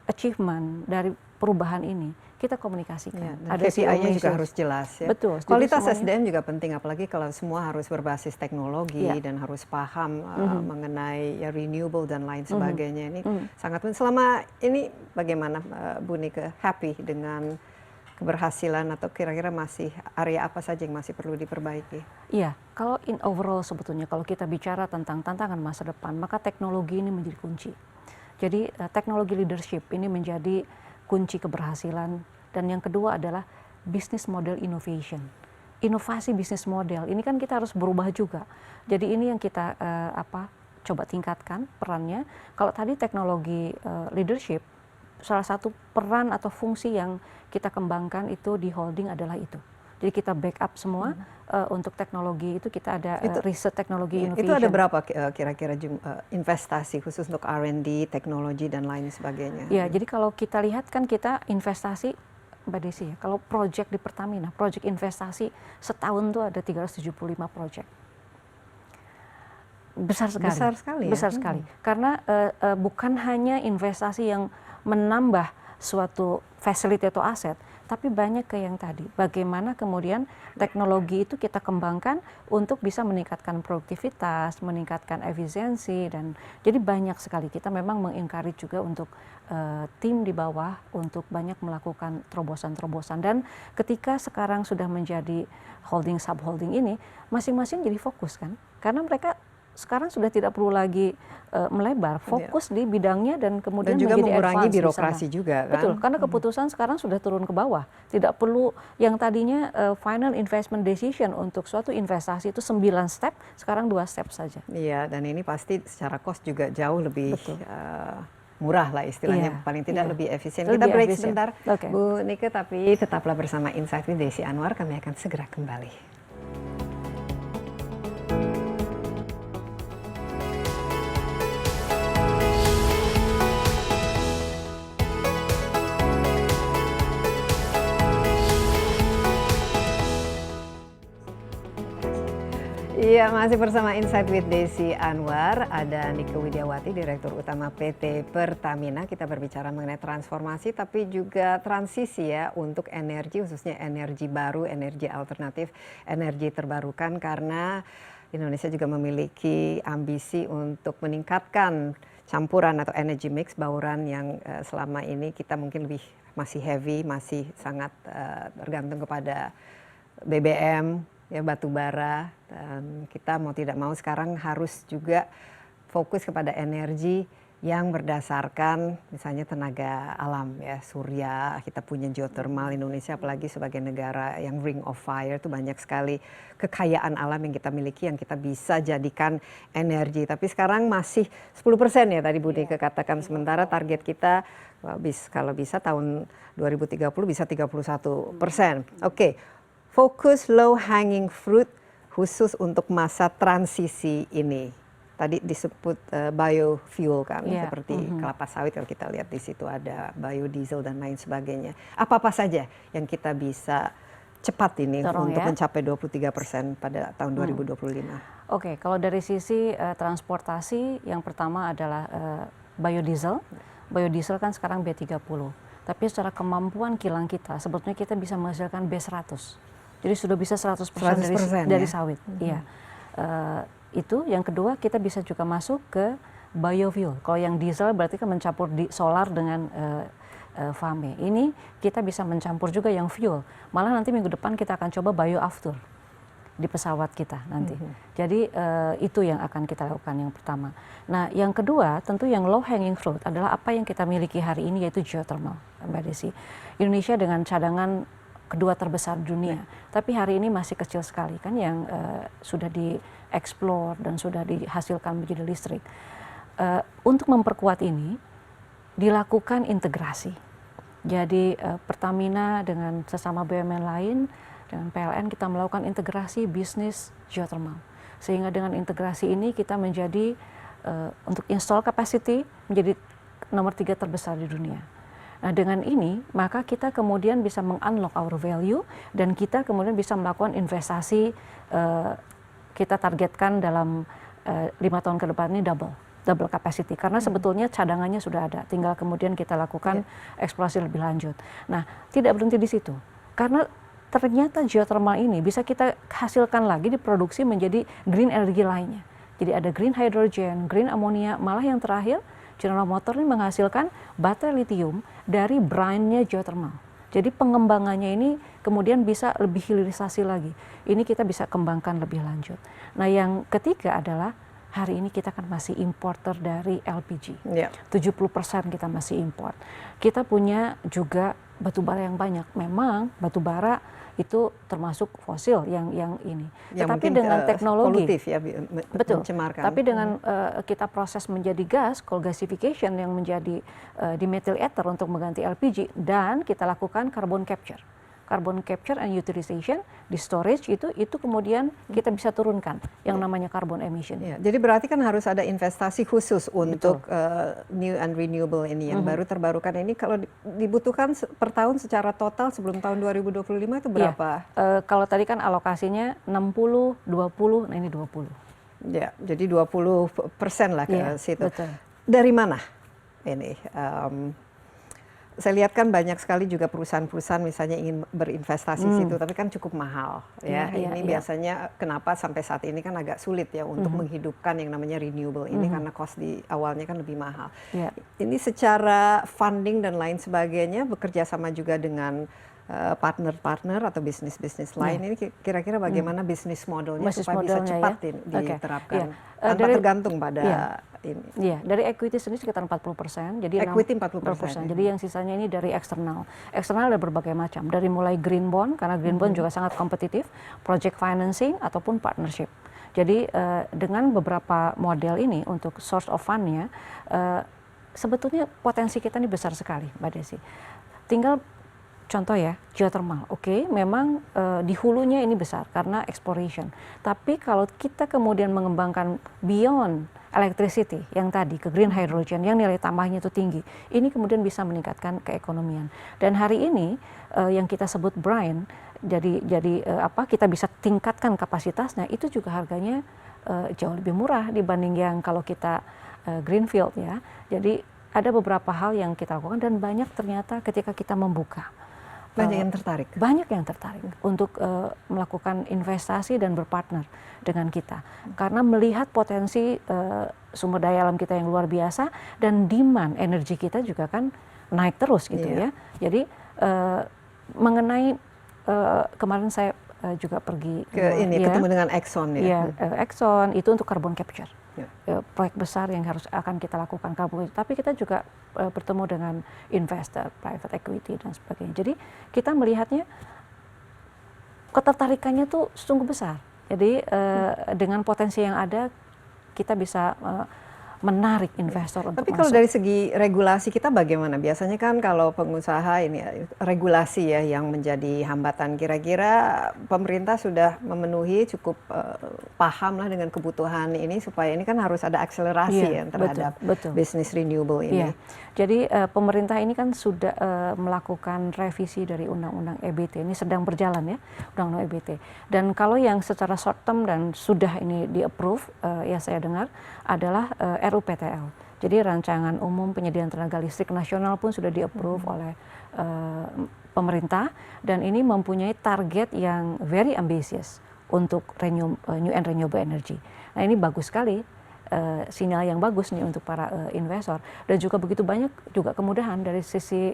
achievement dari perubahan ini kita komunikasikan.
Ada KPI-nya juga harus jelas ya.
Betul.
Kualitas SDM juga penting, apalagi kalau semua harus berbasis teknologi dan harus paham mengenai renewable dan lain sebagainya. Ini sangat penting. Selama ini bagaimana Bu Nika, happy dengan keberhasilan atau kira-kira masih area apa saja yang masih perlu diperbaiki?
Iya, kalau in overall sebetulnya kalau kita bicara tentang tantangan masa depan, maka teknologi ini menjadi kunci. Jadi teknologi leadership ini menjadi kunci keberhasilan, dan yang kedua adalah business model innovation. inovasi bisnis model. Ini kan kita harus berubah juga. Jadi ini yang kita coba tingkatkan perannya. Kalau tadi teknologi leadership, salah satu peran atau fungsi yang kita kembangkan itu di holding adalah itu. Jadi kita backup semua untuk teknologi itu kita ada riset teknologi innovation.
Itu ada berapa kira-kira investasi khusus untuk R&D, teknologi dan lain sebagainya?
Ya, jadi kalau kita lihat kan kita investasi, Mbak Desi ya, kalau project di Pertamina, project investasi setahun tuh ada 375 project. Besar sekali.
Besar sekali ya?
Besar sekali. Karena bukan hanya investasi yang menambah suatu facility atau aset, tapi banyak ke yang tadi. Bagaimana kemudian teknologi itu kita kembangkan untuk bisa meningkatkan produktivitas, meningkatkan efisiensi, dan jadi banyak sekali. Kita memang mengencourage juga untuk tim di bawah untuk banyak melakukan terobosan-terobosan. Dan ketika sekarang sudah menjadi holding subholding ini, masing-masing jadi fokus kan, karena mereka sekarang sudah tidak perlu lagi melebar, fokus di bidangnya dan kemudian
juga
menjadi
mengurangi
advance
birokrasi juga kan.
Betul, karena keputusan sekarang sudah turun ke bawah. Tidak perlu yang tadinya final investment decision untuk suatu investasi itu 9 step, sekarang 2 step saja.
Iya, dan ini pasti secara cost juga jauh lebih murah lah istilahnya, paling tidak lebih efisien. Kita break sebentar, Bu Nike, tapi tetaplah bersama Insight with Desi Anwar, kami akan segera kembali. Iya, masih bersama Insight with Desi Anwar. Ada Nike Widiawati, Direktur Utama PT Pertamina. Kita berbicara mengenai transformasi, tapi juga transisi ya untuk energi, khususnya energi baru, energi alternatif, energi terbarukan. Karena Indonesia juga memiliki ambisi untuk meningkatkan campuran atau energy mix, bauran yang selama ini kita mungkin masih heavy, masih sangat tergantung kepada BBM, ya, batu bara, dan kita mau tidak mau sekarang harus juga fokus kepada energi yang berdasarkan misalnya tenaga alam ya, surya, kita punya geothermal. Indonesia apalagi sebagai negara yang ring of fire itu banyak sekali kekayaan alam yang kita miliki yang kita bisa jadikan energi. Tapi sekarang masih 10% ya tadi Bu Nike katakan, sementara target kita kalau bisa tahun 2030 bisa 31%. Oke. Fokus low hanging fruit khusus untuk masa transisi ini. Tadi disebut biofuel kan, seperti kelapa sawit, kalau kita lihat di situ ada biodiesel dan lain sebagainya. Apa-apa saja yang kita bisa cepat ini untuk mencapai 23% pada tahun 2025?
Oke, kalau dari sisi transportasi, yang pertama adalah biodiesel. Biodiesel kan sekarang B30. Tapi secara kemampuan kilang kita, sebetulnya kita bisa menghasilkan B100. Jadi sudah bisa 100% dari sawit. Iya. Itu yang kedua, kita bisa juga masuk ke biofuel. Kalau yang diesel berarti kan mencampur di solar dengan fame. Ini kita bisa mencampur juga yang fuel. Malah nanti minggu depan kita akan coba bioafter di pesawat kita nanti. Jadi itu yang akan kita lakukan yang pertama. Nah, yang kedua tentu yang low hanging fruit adalah apa yang kita miliki hari ini, yaitu geothermal, Mbak Desi. Indonesia dengan cadangan kedua terbesar dunia, tapi hari ini masih kecil sekali kan yang sudah dieksplor dan sudah dihasilkan menjadi listrik. Untuk memperkuat ini dilakukan integrasi. Jadi Pertamina dengan sesama BUMN lain, dengan PLN kita melakukan integrasi bisnis geothermal. Sehingga dengan integrasi ini kita menjadi untuk install capacity menjadi nomor 3 terbesar di dunia. Nah, dengan ini maka kita kemudian bisa meng-unlock our value dan kita kemudian bisa melakukan investasi, kita targetkan dalam 5 tahun ke depan ini double capacity, karena sebetulnya cadangannya sudah ada, tinggal kemudian kita lakukan eksplorasi lebih lanjut. Nah, tidak berhenti di situ, karena ternyata geothermal ini bisa kita hasilkan lagi diproduksi menjadi green energy lainnya. Jadi ada green hydrogen, green ammonia, malah yang terakhir General Motors ini menghasilkan baterai lithium dari brine-nya geothermal. Jadi pengembangannya ini kemudian bisa lebih hilirisasi lagi. Ini kita bisa kembangkan lebih lanjut. Nah, yang ketiga adalah hari ini kita kan masih importer dari LPG. 70% kita masih import. Kita punya juga batu bara yang banyak. Memang batu bara itu termasuk fosil yang ini.
Yang
Tetapi
mungkin,
dengan teknologi
polutif ya,
betul.
mencemarkan.
Tapi dengan kita proses menjadi gas, coal gasification yang menjadi dimethyl ether untuk mengganti LPG, dan kita lakukan carbon capture. Carbon capture and utilization di storage itu kemudian kita bisa turunkan yang namanya carbon emission.
Ya, jadi berarti kan harus ada investasi khusus untuk new and renewable ini yang baru terbarukan ini. Kalau dibutuhkan per tahun secara total sebelum tahun 2025 itu berapa?
Ya, kalau tadi kan alokasinya 60, 20, nah ini 20.
Ya, jadi 20% lah ke
Ya,
situ.
betul.
Dari mana ini? Saya lihat kan banyak sekali juga perusahaan-perusahaan misalnya ingin berinvestasi situ, tapi kan cukup mahal ya. Ini biasanya kenapa sampai saat ini kan agak sulit ya untuk menghidupkan yang namanya renewable ini karena cost di awalnya kan lebih mahal. Ini secara funding dan lain sebagainya bekerja sama juga dengan partner-partner atau bisnis-bisnis lain. Ini kira-kira bagaimana bisnis modelnya supaya bisa cepat diterapkan tanpa tergantung pada ini.
Iya, dari equity sendiri sekitar 40%. Jadi
equity 40%.
Jadi yang sisanya ini dari eksternal. Eksternal ada berbagai macam. Dari mulai green bond, karena green bond juga sangat kompetitif, project financing ataupun partnership. Jadi dengan beberapa model ini untuk source of fund-nya, sebetulnya potensi kita ini besar sekali, Mbak Desi. Tinggal contoh ya, geothermal. Oke, memang di hulunya ini besar karena exploration. Tapi kalau kita kemudian mengembangkan beyond electricity yang tadi ke green hydrogen yang nilai tambahnya itu tinggi, ini kemudian bisa meningkatkan keekonomian. Dan hari ini yang kita sebut brine, jadi kita bisa tingkatkan kapasitasnya, itu juga harganya jauh lebih murah dibanding yang kalau kita greenfield ya. Jadi ada beberapa hal yang kita lakukan dan banyak ternyata ketika kita membuka.
Banyak yang tertarik?
Banyak yang tertarik untuk melakukan investasi dan berpartner dengan kita. Karena melihat potensi sumber daya alam kita yang luar biasa dan demand energi kita juga kan naik terus gitu ya. Jadi mengenai kemarin saya juga pergi
ke ini ketemu dengan Exxon ya.
Iya, Exxon itu untuk carbon capture. Proyek besar yang akan kita lakukan carbon, tapi kita juga bertemu dengan investor, private equity dan sebagainya. Jadi kita melihatnya ketertarikannya tuh sungguh besar. Jadi dengan potensi yang ada kita bisa menarik investor untuk
masuk. Tapi kalau dari segi regulasi kita bagaimana? Biasanya kan kalau pengusaha ini regulasi ya yang menjadi hambatan. Kira-kira pemerintah sudah memenuhi cukup paham lah dengan kebutuhan ini supaya ini kan harus ada akselerasi ya terhadap bisnis renewable ini.
Jadi pemerintah ini kan sudah melakukan revisi dari Undang-Undang EBT, ini sedang berjalan ya, Undang-Undang EBT. Dan kalau yang secara short term dan sudah ini di-approve, ya saya dengar, adalah RUPTL. Jadi rancangan umum penyediaan tenaga listrik nasional pun sudah di-approve oleh pemerintah, dan ini mempunyai target yang very ambitious untuk new and renewable energy. Nah ini bagus sekali. Sinyal yang bagus nih untuk para investor, dan juga begitu banyak juga kemudahan dari sisi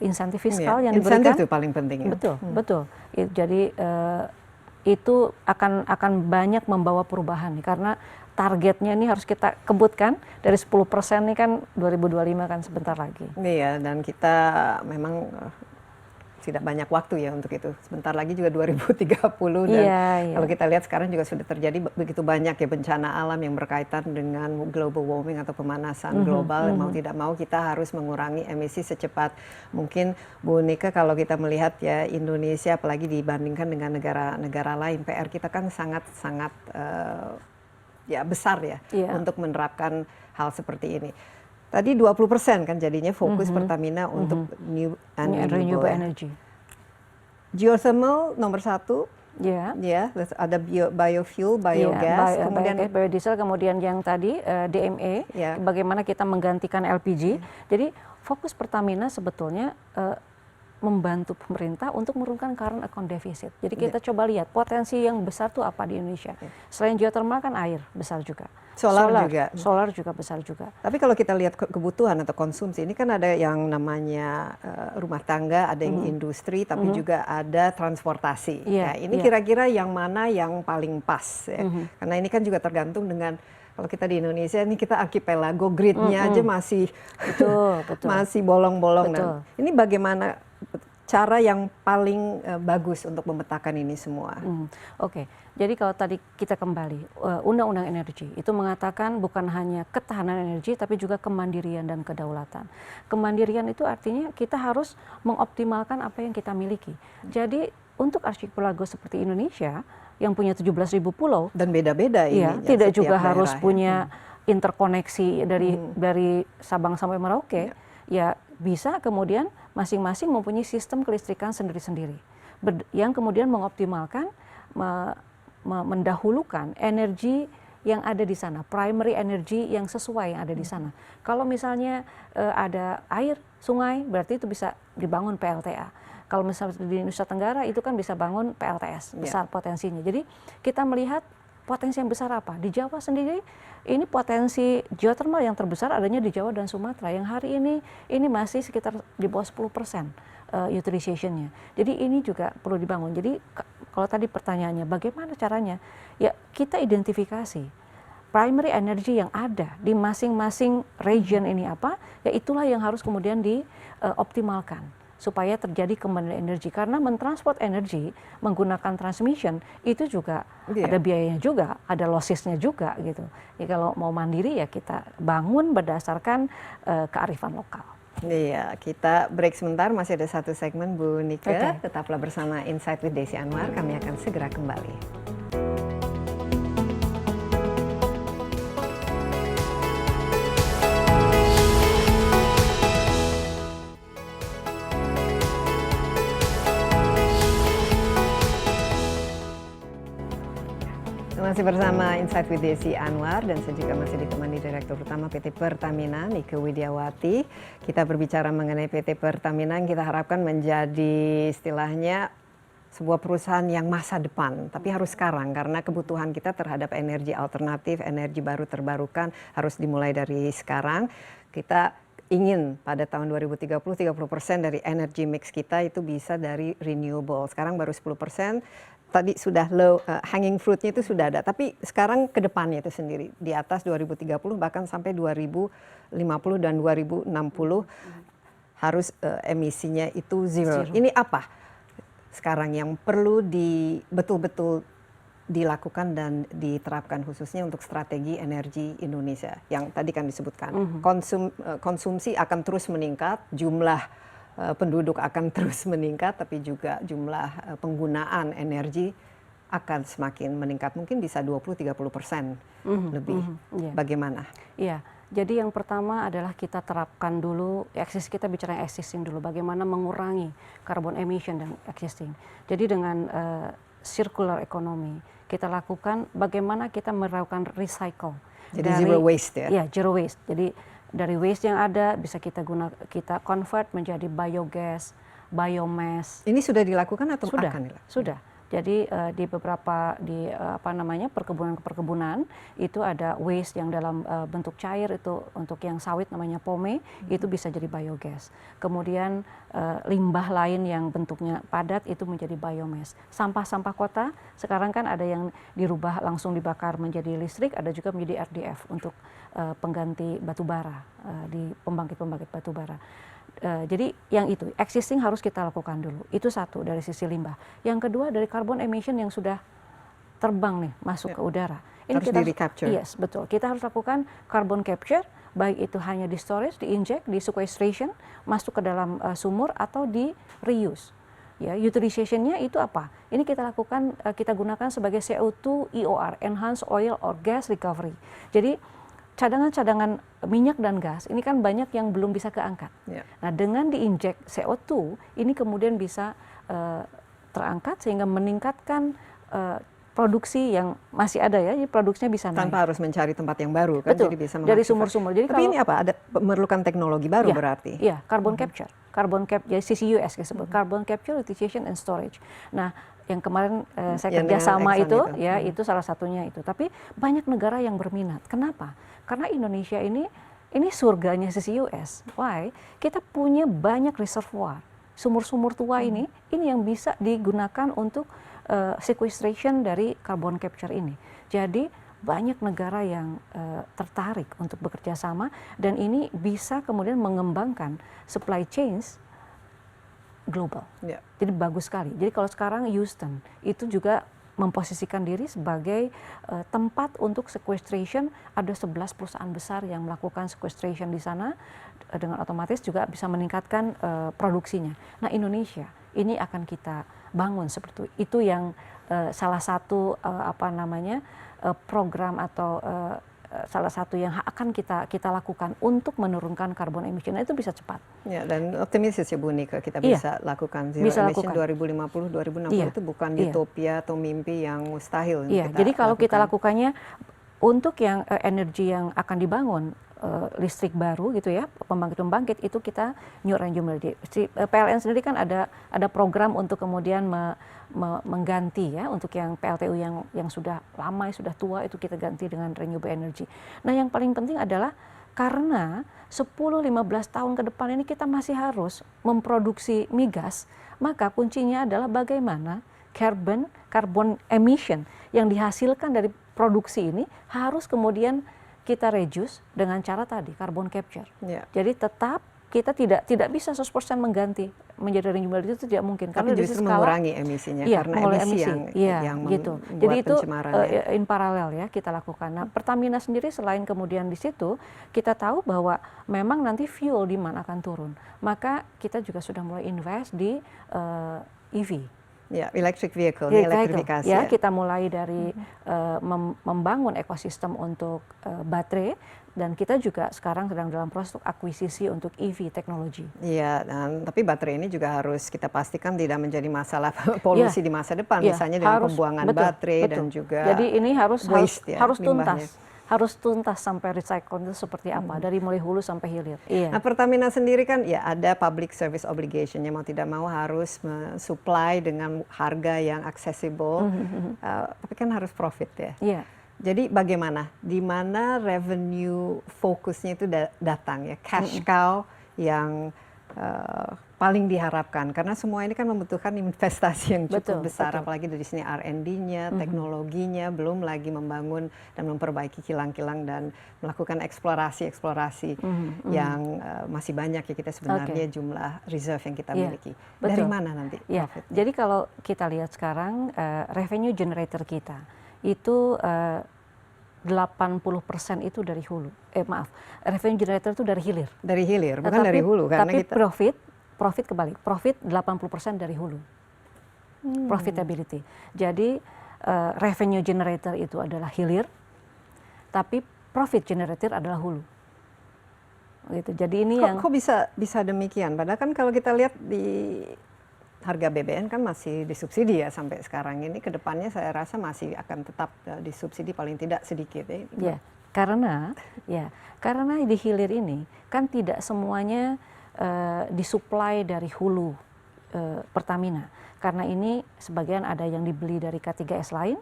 insentif fiskal yang diberikan.
Insentif itu paling penting.
Betul, betul. Jadi itu akan banyak membawa perubahan nih, karena targetnya ini harus kita kebutkan dari 10% nih kan 2025 kan sebentar lagi.
Iya, dan kita memang tidak banyak waktu ya untuk itu. Sebentar lagi juga 2030 dan kalau kita lihat sekarang juga sudah terjadi begitu banyak ya bencana alam yang berkaitan dengan global warming atau pemanasan global. Mau tidak mau kita harus mengurangi emisi secepat mungkin. Bu Nika, kalau kita melihat ya Indonesia apalagi dibandingkan dengan negara-negara lain, PR kita kan sangat-sangat ya besar ya untuk menerapkan hal seperti ini. Tadi 20% kan jadinya fokus Pertamina untuk new and renewable energy. Geothermal nomor 1, ada biofuel, biogas,
kemudian biodiesel, kemudian yang tadi DME, bagaimana kita menggantikan LPG. Jadi fokus Pertamina sebetulnya membantu pemerintah untuk menurunkan current account deficit. Jadi kita coba lihat potensi yang besar tuh apa di Indonesia. Selain geothermal kan air besar juga. Solar juga besar juga.
Tapi kalau kita lihat kebutuhan atau konsumsi, ini kan ada yang namanya rumah tangga, ada yang industri, tapi juga ada transportasi. Ini kira-kira yang mana yang paling pas ya? Karena ini kan juga tergantung dengan, kalau kita di Indonesia ini kita archipelago, gridnya aja masih masih bolong-bolong. Ini bagaimana cara yang paling bagus untuk memetakan ini semua?
Oke. Jadi kalau tadi kita kembali, Undang-Undang Energi itu mengatakan bukan hanya ketahanan energi, tapi juga kemandirian dan kedaulatan. Kemandirian itu artinya kita harus mengoptimalkan apa yang kita miliki. Jadi untuk archipelago seperti Indonesia yang punya 17.000 pulau,
Dan beda-beda ini.
ya, tidak juga harus punya interkoneksi dari Sabang sampai Merauke, ya bisa kemudian masing-masing mempunyai sistem kelistrikan sendiri-sendiri yang kemudian mengoptimalkan, mendahulukan energi yang ada di sana, primary energy yang sesuai yang ada di sana. Kalau misalnya ada air, sungai, berarti itu bisa dibangun PLTA. Kalau misalnya di Nusa Tenggara itu kan bisa bangun PLTS, besar potensinya. Jadi kita melihat potensi yang besar apa? Di Jawa sendiri ini potensi geothermal yang terbesar adanya di Jawa dan Sumatera yang hari ini masih sekitar di bawah 10% utilization-nya. Jadi ini juga perlu dibangun. Jadi kalau tadi pertanyaannya bagaimana caranya? Ya kita identifikasi primary energy yang ada di masing-masing region ini apa? Ya itulah yang harus kemudian dioptimalkan supaya terjadi kemandirian energi, karena mentransport energi menggunakan transmission itu juga ada biayanya juga, ada lossesnya juga gitu. Ya kalau mau mandiri ya kita bangun berdasarkan kearifan lokal.
Iya, kita break sebentar, masih ada satu segmen Bu Nike. Tetaplah bersama Insight with Desi Anwar, kami akan segera kembali. Masih bersama Insight with Desi Anwar dan saya juga masih ditemani Direktur Utama PT Pertamina, Nike Widiawati. Kita berbicara mengenai PT Pertamina yang kita harapkan menjadi istilahnya sebuah perusahaan yang masa depan, tapi harus sekarang karena kebutuhan kita terhadap energi alternatif, energi baru terbarukan harus dimulai dari sekarang. Kita ingin pada tahun 2030 30% dari energy mix kita itu bisa dari renewable. Sekarang baru 10%. Tadi sudah low hanging fruitnya itu sudah ada, tapi sekarang ke depannya itu sendiri di atas 2030 bahkan sampai 2050 dan 2060 harus emisinya itu zero. Ini apa sekarang yang perlu betul-betul dilakukan dan diterapkan khususnya untuk strategi energi Indonesia yang tadi kan disebutkan konsumsi akan terus meningkat, jumlah penduduk akan terus meningkat, tapi juga jumlah penggunaan energi akan semakin meningkat, mungkin bisa 20-30% lebih. Bagaimana?
Iya, jadi yang pertama adalah kita terapkan dulu, kita bicara existing dulu, bagaimana mengurangi carbon emission dan existing. Jadi dengan circular economy, kita lakukan bagaimana kita melakukan recycle.
Jadi zero waste ya? Iya,
zero waste. Jadi dari waste yang ada bisa kita convert menjadi biogas, biomass.
Ini sudah dilakukan atau
sudah,
akan dilakukan?
Sudah. Jadi di beberapa perkebunan itu ada waste yang dalam bentuk cair, itu untuk yang sawit namanya pome, itu bisa jadi biogas. Kemudian limbah lain yang bentuknya padat itu menjadi biomass. Sampah-sampah kota sekarang kan ada yang dirubah langsung dibakar menjadi listrik, ada juga menjadi RDF untuk pengganti batu bara di pembangkit-pembangkit batu bara. Jadi yang itu existing harus kita lakukan dulu. Itu satu dari sisi limbah. Yang kedua dari carbon emission yang sudah terbang nih masuk ke udara.
Ini harus di-recapture.
Yes, betul. Kita harus lakukan carbon capture, baik itu hanya di storage, di inject, di sequestration, masuk ke dalam sumur atau di reuse. Ya, utilization-nya itu apa? Ini kita lakukan, kita gunakan sebagai CO2 EOR, Enhanced Oil or Gas Recovery. Jadi cadangan-cadangan minyak dan gas ini kan banyak yang belum bisa keangkat. Nah, dengan diinjek CO2 ini kemudian bisa terangkat sehingga meningkatkan produksi yang masih ada ya, jadi produksinya bisa naik.
Tanpa harus mencari tempat yang baru kan?
Betul,
jadi bisa
dari sumur-sumur.
Tapi kalau, ini apa? Ada memerlukan teknologi baru berarti?
Iya, carbon capture. Jadi CCUS disebut, carbon capture, utilization and storage. Nah, yang kemarin saya kerjasama itu, ya itu salah satunya itu. Tapi banyak negara yang berminat. Kenapa? Karena Indonesia ini surganya CCUS. Why? Kita punya banyak reservoir. Sumur-sumur tua ini yang bisa digunakan untuk sequestration dari carbon capture ini. Jadi banyak negara yang tertarik untuk bekerja sama dan ini bisa kemudian mengembangkan supply chains global.
Ya.
Jadi bagus sekali. Jadi kalau sekarang Houston itu juga memposisikan diri sebagai tempat untuk sequestration. Ada 11 perusahaan besar yang melakukan sequestration di sana, dengan otomatis juga bisa meningkatkan produksinya. Nah, Indonesia ini akan kita bangun seperti itu, yang salah satu program atau salah satu yang akan kita lakukan untuk menurunkan carbon emission. Nah, itu bisa cepat.
Ya, dan optimis ya Bu Nika kita
Iya,
bisa lakukan zero
bisa
emission
lakukan.
2050, 2060
Iya,
itu bukan
iya.
utopia atau mimpi yang mustahil.
Iya,
kita
jadi kalau kita
lakukan.
lakukannya untuk yang energi yang akan dibangun, listrik baru gitu ya, pembangkit-pembangkit itu kita new renewable. PLN sendiri kan ada program untuk kemudian mengganti ya, untuk yang PLTU yang sudah lama, sudah tua, itu kita ganti dengan renewable energy. Nah, yang paling penting adalah karena 10-15 tahun ke depan ini kita masih harus memproduksi migas, maka kuncinya adalah bagaimana carbon emission yang dihasilkan dari produksi ini harus kemudian kita reduce dengan cara tadi carbon capture.
Ya.
Jadi tetap kita tidak bisa 100% mengganti menjadi renewable, itu tidak mungkin.
Tapi
Karena
justru mengurangi emisinya, karena emisi yang
gitu.
membuat
Jadi itu
pencemaran.
in paralel ya kita lakukan. Nah, Pertamina sendiri selain kemudian di situ kita tahu bahwa memang nanti fuel demand akan turun, maka kita juga sudah mulai invest di EV.
Ya, electric vehicle, elektrifikasi.
Ya, kita mulai dari membangun ekosistem untuk baterai, dan kita juga sekarang sedang dalam proses akuisisi untuk EV teknologi.
Iya, tapi baterai ini juga harus kita pastikan tidak menjadi masalah polusi di masa depan, misalnya dengan pembuangan baterai dan juga
jadi ini harus
waste,
harus
limbahnya.
harus tuntas sampai recycle itu seperti apa, dari mulai hulu sampai hilir. Iya.
Nah, Pertamina sendiri kan ya ada public service obligation-nya, mau tidak mau harus mensupply dengan harga yang accessible, tapi kan harus profit ya.
Iya.
Jadi bagaimana, di mana revenue fokusnya itu datang ya, cash cow yang paling diharapkan, karena semua ini kan membutuhkan investasi yang cukup besar, apalagi dari sini R&D-nya, teknologinya, belum lagi membangun dan memperbaiki kilang-kilang dan melakukan eksplorasi yang masih banyak ya, kita sebenarnya jumlah reserve yang kita miliki. Dari mana nanti profitnya?
Jadi kalau kita lihat sekarang revenue generator kita itu 80% itu dari hulu. Revenue generator itu dari hilir.
Dari hilir, bukan dari hulu, karena
tapi
kita
profit kebalik. Profit 80% dari hulu. Profitability. Jadi revenue generator itu adalah hilir, tapi profit generator adalah hulu. Gitu. Jadi ini
kok bisa demikian? Padahal kan kalau kita lihat di harga BBM kan masih disubsidi ya sampai sekarang ini, kedepannya saya rasa masih akan tetap disubsidi paling tidak sedikit ya.
Ya, karena di hilir ini kan tidak semuanya disuplai dari hulu Pertamina. Karena ini sebagian ada yang dibeli dari K3S lain,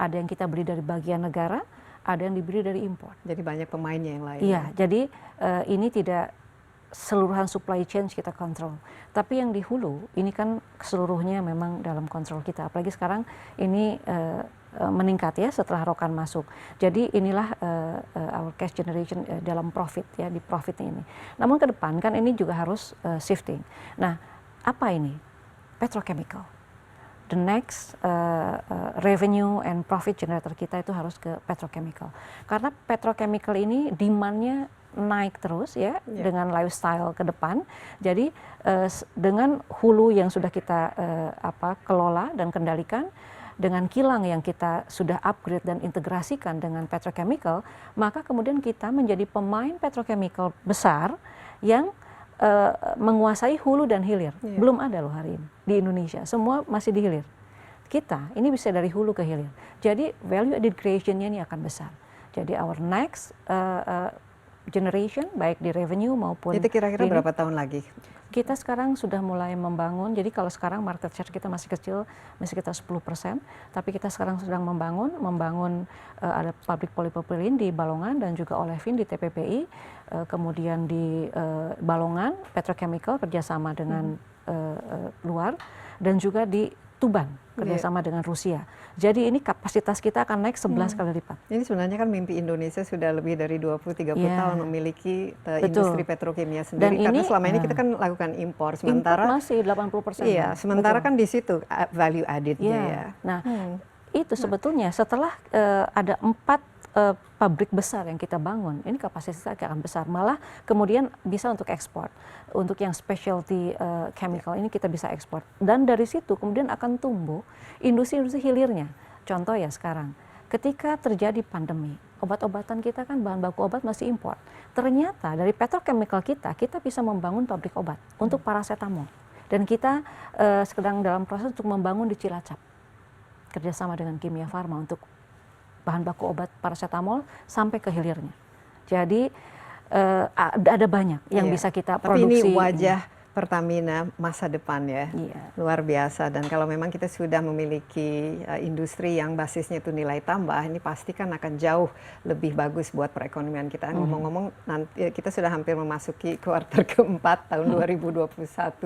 ada yang kita beli dari bagian negara, ada yang dibeli dari impor.
Jadi banyak pemainnya yang lain.
Iya, jadi ini tidak seluruhan supply chain kita kontrol. Tapi yang di hulu ini kan keseluruhnya memang dalam kontrol kita. Apalagi sekarang ini meningkat ya setelah Rokan masuk. Jadi inilah our cash generation dalam profit ya, di profitnya ini. Namun ke depan kan ini juga harus shifting. Nah, apa ini? Petrochemical. The next revenue and profit generator kita itu harus ke petrochemical. Karena petrochemical ini demand-nya naik terus ya, dengan lifestyle ke depan. Jadi dengan hulu yang sudah kita kelola dan kendalikan, dengan kilang yang kita sudah upgrade dan integrasikan dengan petrochemical, maka kemudian kita menjadi pemain petrochemical besar yang menguasai hulu dan hilir. Belum ada loh hari ini di Indonesia, semua masih di hilir. Kita ini bisa dari hulu ke hilir. Jadi value added creation-nya ini akan besar. Jadi our next generation, baik di revenue maupun
itu kira-kira berapa tahun lagi?
Kita sekarang sudah mulai membangun. Jadi kalau sekarang market share kita masih kecil, masih sekitar 10%, tapi kita sekarang sedang membangun ada pabrik polipropilin di Balongan dan juga olefin di TPPI, kemudian di Balongan petrochemical kerjasama dengan luar, dan juga di Tuban kerjasama dengan Rusia. Jadi ini kapasitas kita akan naik 11 kali lipat.
Ini sebenarnya kan mimpi Indonesia sudah lebih dari 20-30 tahun memiliki industri petrokimia sendiri.
Dan
karena
ini,
selama ini kita kan lakukan impor. Sementara
impor masih 80%.
Iya, sementara kan di situ value added-nya ya.
Nah, itu sebetulnya setelah ada 4 pabrik besar yang kita bangun, ini kapasitasnya akan besar. Malah kemudian bisa untuk ekspor. Untuk yang specialty chemical ini kita bisa ekspor. Dan dari situ kemudian akan tumbuh industri-industri hilirnya. Contoh ya sekarang, ketika terjadi pandemi, obat-obatan kita kan bahan baku obat masih impor. Ternyata dari petrochemical kita bisa membangun pabrik obat untuk paracetamol. Dan kita sedang dalam proses untuk membangun di Cilacap. Kerjasama dengan Kimia Farma untuk bahan baku obat paracetamol sampai ke hilirnya. Jadi ada banyak yang bisa kita produksi.
Tapi ini wajah Pertamina masa depan ya, luar biasa. Dan kalau memang kita sudah memiliki industri yang basisnya itu nilai tambah, ini pasti kan akan jauh lebih bagus buat perekonomian kita. Ngomong-ngomong, nanti kita sudah hampir memasuki kuartal keempat tahun 2021,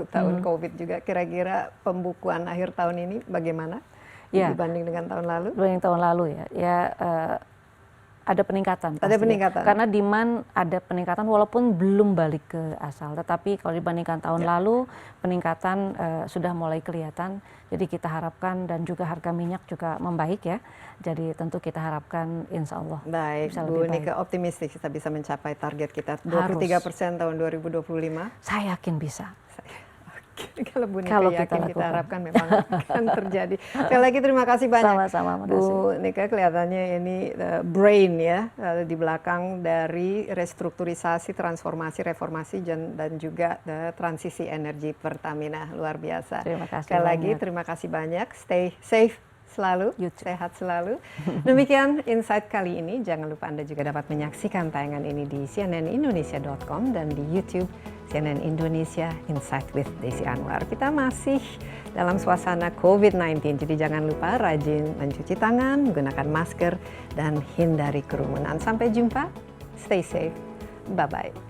tahun COVID juga. Kira-kira pembukuan akhir tahun ini bagaimana? Dibanding dengan tahun lalu?
Dibanding tahun lalu ada peningkatan.
Ada peningkatan.
Karena demand ada peningkatan walaupun belum balik ke asal. Tetapi kalau dibandingkan tahun lalu peningkatan sudah mulai kelihatan. Jadi kita harapkan dan juga harga minyak juga membaik ya. Jadi tentu kita harapkan insya Allah bisa lebih baik.
Bu Nike optimistis kita bisa mencapai target kita 23% tahun 2025?
Saya yakin bisa.
Kalau Bu Nike yakin kita harapkan memang akan terjadi. Sekali lagi terima kasih banyak.
Sama-sama.
Bu Nike kelihatannya ini brain ya di belakang dari restrukturisasi, transformasi, reformasi dan juga transisi energi Pertamina. Luar biasa.
Terima kasih
Sekali lagi terima kasih banyak. Stay safe selalu, sehat selalu. Demikian Insight kali ini. Jangan lupa Anda juga dapat menyaksikan tayangan ini di cnnindonesia.com dan di YouTube CNN Indonesia Insight with Desi Anwar. Kita masih dalam suasana COVID-19, jadi jangan lupa rajin mencuci tangan, menggunakan masker, dan hindari kerumunan. Sampai jumpa, stay safe, bye-bye.